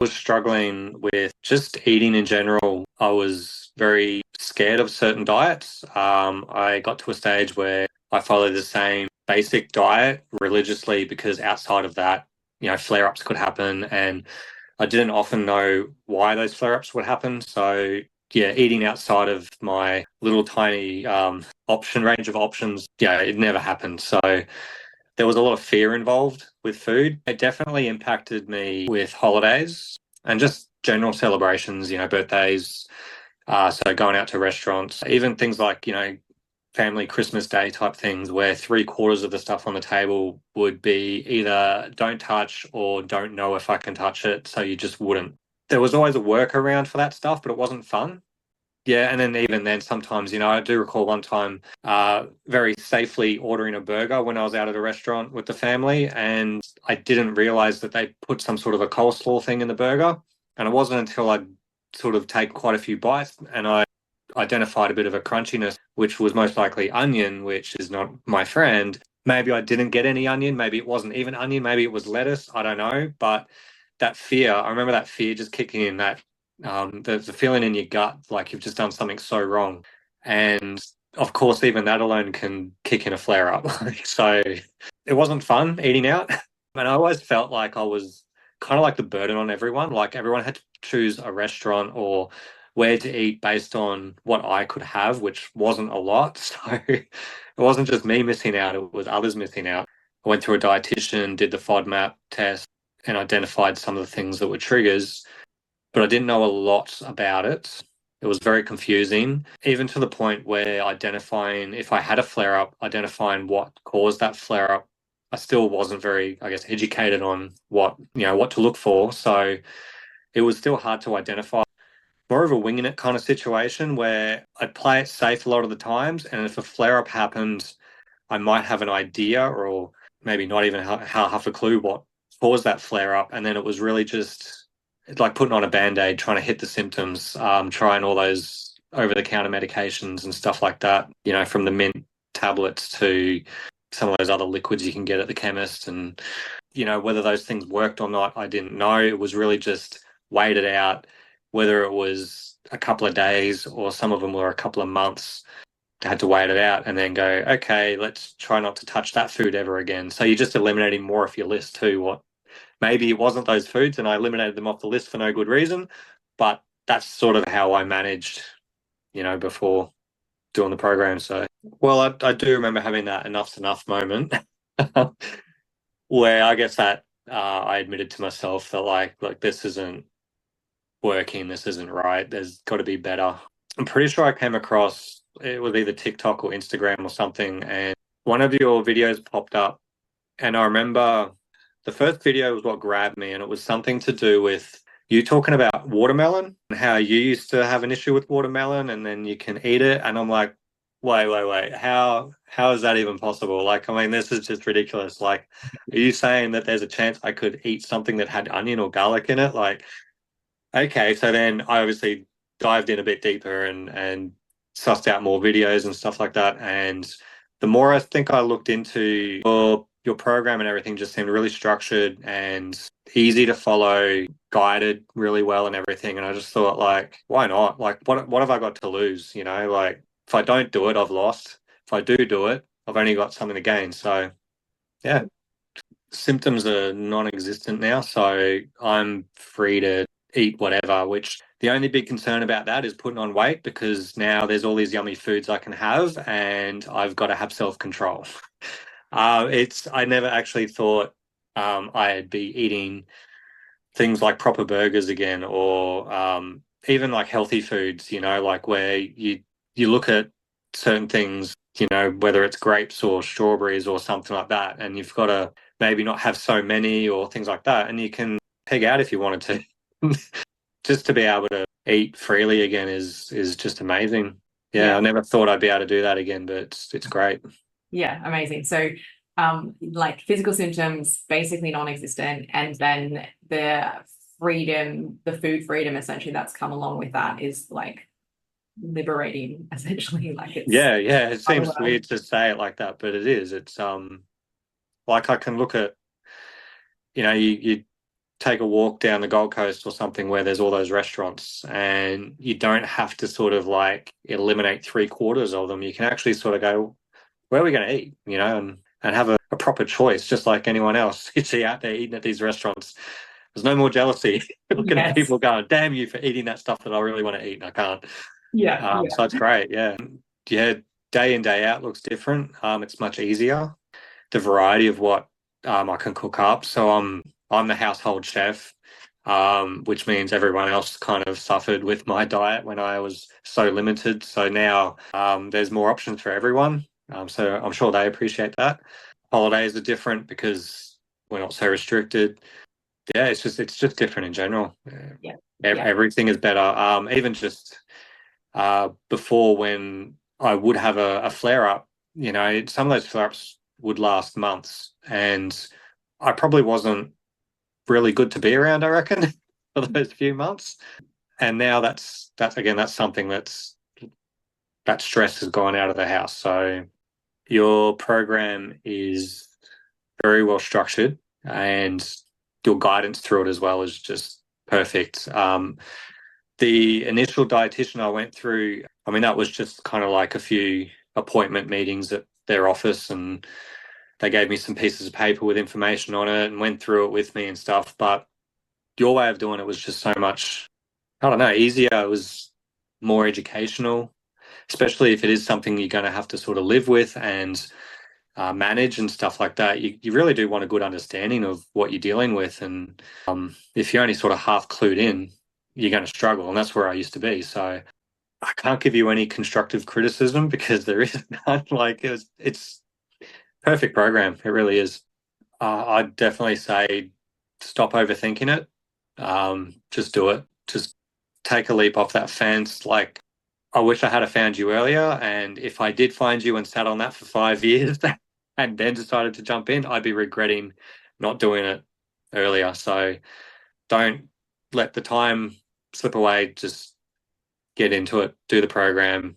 Was struggling with just eating in general. I was very scared of certain diets. I got to a stage where I followed the same basic diet religiously because outside of that, flare-ups could happen, and I didn't often know why those flare-ups would happen. So yeah, eating outside of my little tiny option range of options, yeah, it never happened. So there was a lot of fear involved with food. It definitely impacted me with holidays and just general celebrations, birthdays. So going out to restaurants, even things like, family Christmas Day type things where three-quarters of the stuff on the table would be either don't touch or don't know if I can touch it. So you just wouldn't. There was always a workaround for that stuff, but it wasn't fun. Yeah, and then even then, sometimes, I do recall one time very safely ordering a burger when I was out at a restaurant with the family, and I didn't realize that they put some sort of a coleslaw thing in the burger. And it wasn't until I'd sort of take quite a few bites and I identified a bit of a crunchiness, which was most likely onion, which is not my friend. Maybe I didn't get any onion. Maybe it wasn't even onion. Maybe it was lettuce. I don't know. But that fear, I remember that fear just kicking in, that the feeling in your gut like you've just done something so wrong. And of course, even that alone can kick in a flare up. So it wasn't fun eating out. And I always felt like I was kind of like the burden on everyone. Like everyone had to choose a restaurant or where to eat based on what I could have, which wasn't a lot. So it wasn't just me missing out, it was others missing out. I went through a dietitian, did the FODMAP test, and identified some of the things that were triggers, but I didn't know a lot about it. It was very confusing, even to the point where identifying if I had a flare up, identifying what caused that flare up. I still wasn't very, I guess, educated on what to look for. So it was still hard to identify. More of a winging it kind of situation where I'd play it safe a lot of the times. And if a flare up happened, I might have an idea or maybe not even half a clue what caused that flare up. And then it was really just like putting on a band-aid, trying to hit the symptoms, trying all those over-the-counter medications and stuff like that, from the mint tablets to some of those other liquids you can get at the chemist. And, whether those things worked or not, I didn't know. It was really just wait it out, whether it was a couple of days or some of them were a couple of months. Had to wait it out and then go, okay, let's try not to touch that food ever again. So you're just eliminating more off your list too. What maybe it wasn't those foods and I eliminated them off the list for no good reason, but that's sort of how I managed, before doing the program. So, well, I do remember having that enough's enough moment where I guess that I admitted to myself that like this isn't working, this isn't right. There's got to be better. I'm pretty sure I came across it was either TikTok or Instagram or something, and one of your videos popped up, and I remember the first video was what grabbed me, and it was something to do with you talking about watermelon and how you used to have an issue with watermelon, and then you can eat it, and I'm like, wait, how is that even possible? Like, I mean, this is just ridiculous. Like, are you saying that there's a chance I could eat something that had onion or garlic in it? Like, okay, so then I obviously dived in a bit deeper and sussed out more videos and stuff like that. And the more I think I looked into your program and everything just seemed really structured and easy to follow, guided really well and everything. And I just thought like, why not? Like what have I got to lose? Like if I don't do it, I've lost. If I do it, I've only got something to gain. So yeah, symptoms are non-existent now, so I'm free to eat whatever, which the only big concern about that is putting on weight because now there's all these yummy foods I can have and I've got to have self-control. I never actually thought I'd be eating things like proper burgers again or even like healthy foods, like where you look at certain things, whether it's grapes or strawberries or something like that, and you've got to maybe not have so many or things like that, and you can peg out if you wanted to. Just to be able to eat freely again is just amazing. Yeah, I Yeah. never thought I'd be able to do that again, but it's great. Yeah, amazing. So, like physical symptoms basically non-existent, and then the freedom, the food freedom essentially that's come along with that is like liberating, essentially. Like it's Yeah, it seems otherworld. weird to say it like that, but it is. It's like I can look at, you take a walk down the Gold Coast or something where there's all those restaurants and you don't have to sort of like eliminate three-quarters of them. You can actually sort of go, where are we going to eat, and have a proper choice, just like anyone else. You see out there eating at these restaurants. There's no more jealousy. Looking at Yes. people going, damn you for eating that stuff that I really want to eat and I can't. Yeah. Yeah. So it's great. Yeah. Yeah. Day in, day out looks different. It's much easier. The variety of what I can cook up. So I'm the household chef, which means everyone else kind of suffered with my diet when I was so limited. So now there's more options for everyone. So I'm sure they appreciate that. Holidays are different because we're not so restricted. Yeah, it's just different in general. Yeah. Yeah. Everything is better. Even just before when I would have a flare up, some of those flare ups would last months, and I probably wasn't really good to be around, I reckon, for those few months. And now that's again that's something that stress has gone out of the house. So your program is very well structured, and your guidance through it as well is just perfect. The initial dietitian I went through, I mean, that was just kind of like a few appointment meetings at their office, and they gave me some pieces of paper with information on it and went through it with me and stuff. But your way of doing it was just so much, I don't know, easier. It was more educational, especially if it is something you're going to have to sort of live with and manage and stuff like that. You really do want a good understanding of what you're dealing with. And if you're only sort of half clued in, you're going to struggle. And that's where I used to be. So I can't give you any constructive criticism because there is none. Like it's perfect program. It really is. I'd definitely say stop overthinking it. Just do it. Just take a leap off that fence. Like, I wish I had found you earlier. And if I did find you and sat on that for 5 years and then decided to jump in, I'd be regretting not doing it earlier. So don't let the time slip away. Just get into it, do the program,